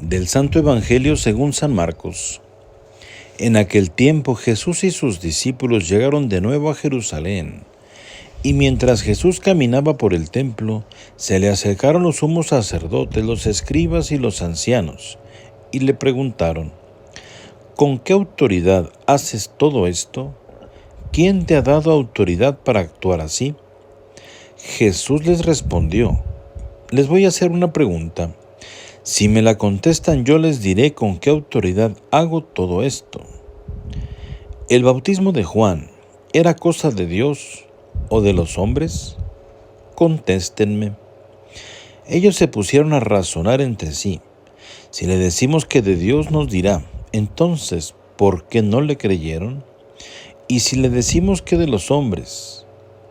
Del Santo Evangelio según San Marcos. En aquel tiempo Jesús y sus discípulos llegaron de nuevo a Jerusalén, y mientras Jesús caminaba por el templo, se le acercaron los sumos sacerdotes, los escribas y los ancianos, y le preguntaron: ¿Con qué autoridad haces todo esto? ¿Quién te ha dado autoridad para actuar así? Jesús les respondió: Les voy a hacer una pregunta. Si me la contestan, yo les diré con qué autoridad hago todo esto. ¿El bautismo de Juan era cosa de Dios o de los hombres? Contéstenme. Ellos se pusieron a razonar entre sí. Si le decimos que de Dios, nos dirá: entonces, ¿por qué no le creyeron? Y si le decimos que de los hombres,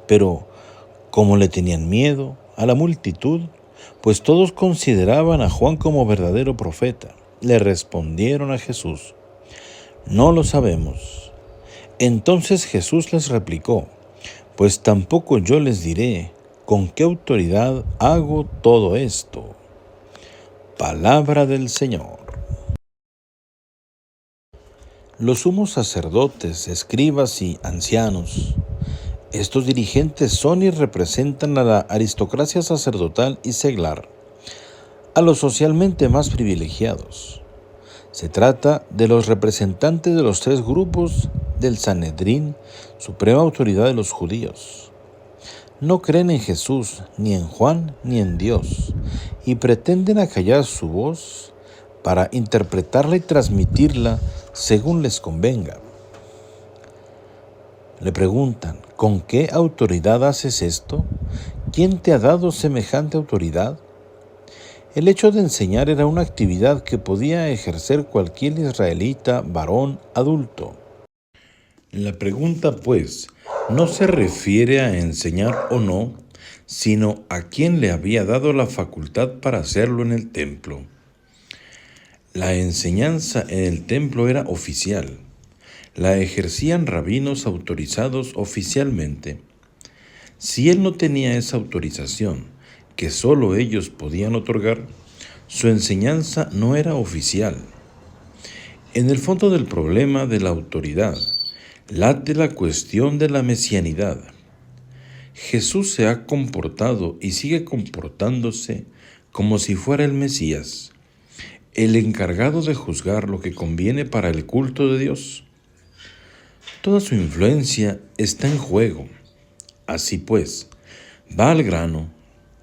pero como le tenían miedo a la multitud, pues todos consideraban a Juan como verdadero profeta, le respondieron a Jesús: No lo sabemos. Entonces Jesús les replicó: Pues tampoco yo les diré con qué autoridad hago todo esto. Palabra del Señor. Los sumos sacerdotes, escribas y ancianos, estos dirigentes son y representan a la aristocracia sacerdotal y seglar, a los socialmente más privilegiados. Se trata de los representantes de los tres grupos del Sanedrín, suprema autoridad de los judíos. No creen en Jesús, ni en Juan, ni en Dios, y pretenden acallar su voz para interpretarla y transmitirla según les convenga. Le preguntan: ¿con qué autoridad haces esto? ¿Quién te ha dado semejante autoridad? El hecho de enseñar era una actividad que podía ejercer cualquier israelita, varón, adulto. La pregunta, pues, no se refiere a enseñar o no, sino a quién le había dado la facultad para hacerlo en el templo. La enseñanza en el templo era oficial. La ejercían rabinos autorizados oficialmente. Si él no tenía esa autorización, que solo ellos podían otorgar, su enseñanza no era oficial. En el fondo del problema de la autoridad late la cuestión de la mesianidad. Jesús se ha comportado y sigue comportándose como si fuera el Mesías, el encargado de juzgar lo que conviene para el culto de Dios. Toda su influencia está en juego. Así pues, va al grano.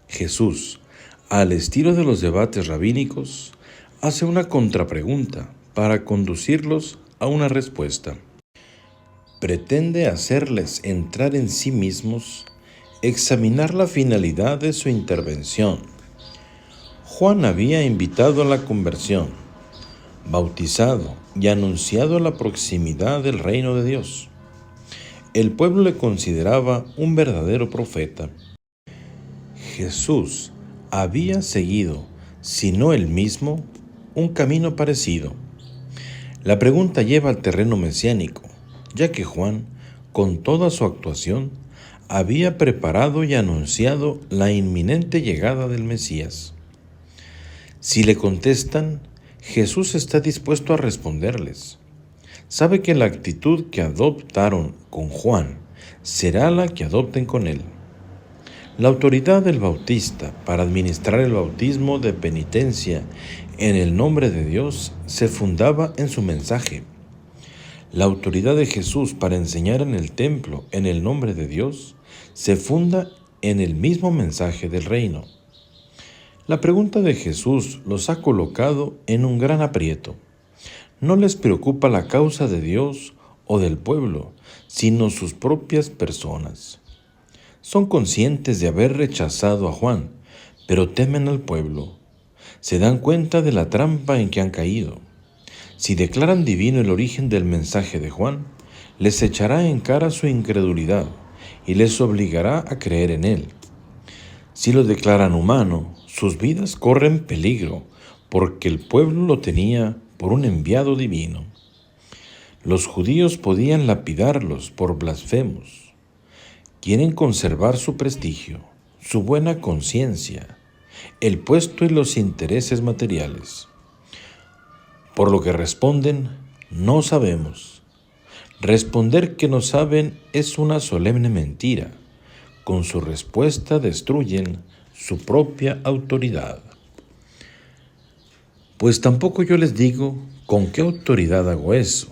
Jesús, al estilo de los debates rabínicos, hace una contrapregunta para conducirlos a una respuesta. Pretende hacerles entrar en sí mismos, examinar la finalidad de su intervención. Juan había invitado a la conversión, bautizado y anunciado la proximidad del reino de Dios. El pueblo le consideraba un verdadero profeta. Jesús había seguido, si no el mismo, un camino parecido. La pregunta lleva al terreno mesiánico, ya que Juan, con toda su actuación, había preparado y anunciado la inminente llegada del Mesías. Si le contestan, Jesús está dispuesto a responderles. Sabe que la actitud que adoptaron con Juan será la que adopten con él. La autoridad del Bautista para administrar el bautismo de penitencia en el nombre de Dios se fundaba en su mensaje. La autoridad de Jesús para enseñar en el templo en el nombre de Dios se funda en el mismo mensaje del reino. La pregunta de Jesús los ha colocado en un gran aprieto. No les preocupa la causa de Dios o del pueblo, sino sus propias personas. Son conscientes de haber rechazado a Juan, pero temen al pueblo. Se dan cuenta de la trampa en que han caído. Si declaran divino el origen del mensaje de Juan, les echará en cara su incredulidad y les obligará a creer en él. Si lo declaran humano, sus vidas corren peligro, porque el pueblo lo tenía por un enviado divino. Los judíos podían lapidarlos por blasfemos. Quieren conservar su prestigio, su buena conciencia, el puesto y los intereses materiales. Por lo que responden, no sabemos. Responder que no saben es una solemne mentira. Con su respuesta destruyen su propia autoridad. Pues tampoco yo les digo con qué autoridad hago eso.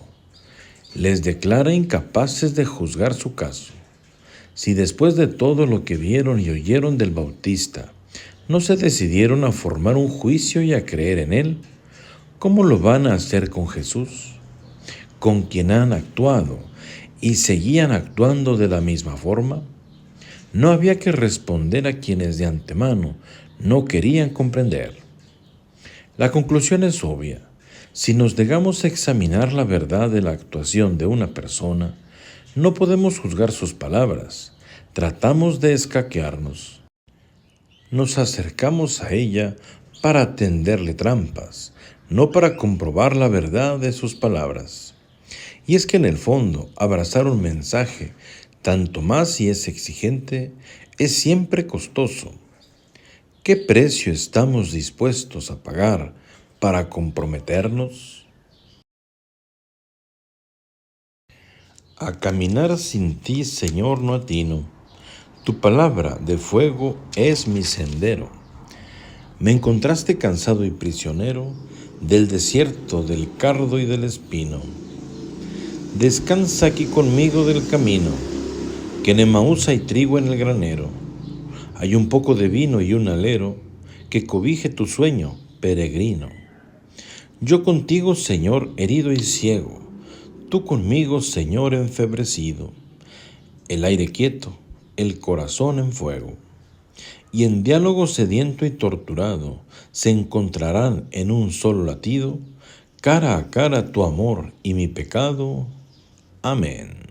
Les declara incapaces de juzgar su caso. Si después de todo lo que vieron y oyeron del Bautista, no se decidieron a formar un juicio y a creer en él, ¿cómo lo van a hacer con Jesús, con quien han actuado y seguían actuando de la misma forma? No había que responder a quienes de antemano no querían comprender. La conclusión es obvia. Si nos dejamos examinar la verdad de la actuación de una persona, no podemos juzgar sus palabras. Tratamos de escaquearnos. Nos acercamos a ella para tenderle trampas, no para comprobar la verdad de sus palabras. Y es que en el fondo, abrazar un mensaje, tanto más si es exigente, es siempre costoso. ¿Qué precio estamos dispuestos a pagar para comprometernos? A caminar sin ti, Señor, no atino. Tu palabra de fuego es mi sendero. Me encontraste cansado y prisionero del desierto, del cardo y del espino. Descansa aquí conmigo del camino, que en Emaús hay trigo en el granero. Hay un poco de vino y un alero que cobije tu sueño, peregrino. Yo contigo, Señor, herido y ciego, tú conmigo, Señor, enfebrecido. El aire quieto, el corazón en fuego. Y en diálogo sediento y torturado se encontrarán en un solo latido, cara a cara tu amor y mi pecado. Amén.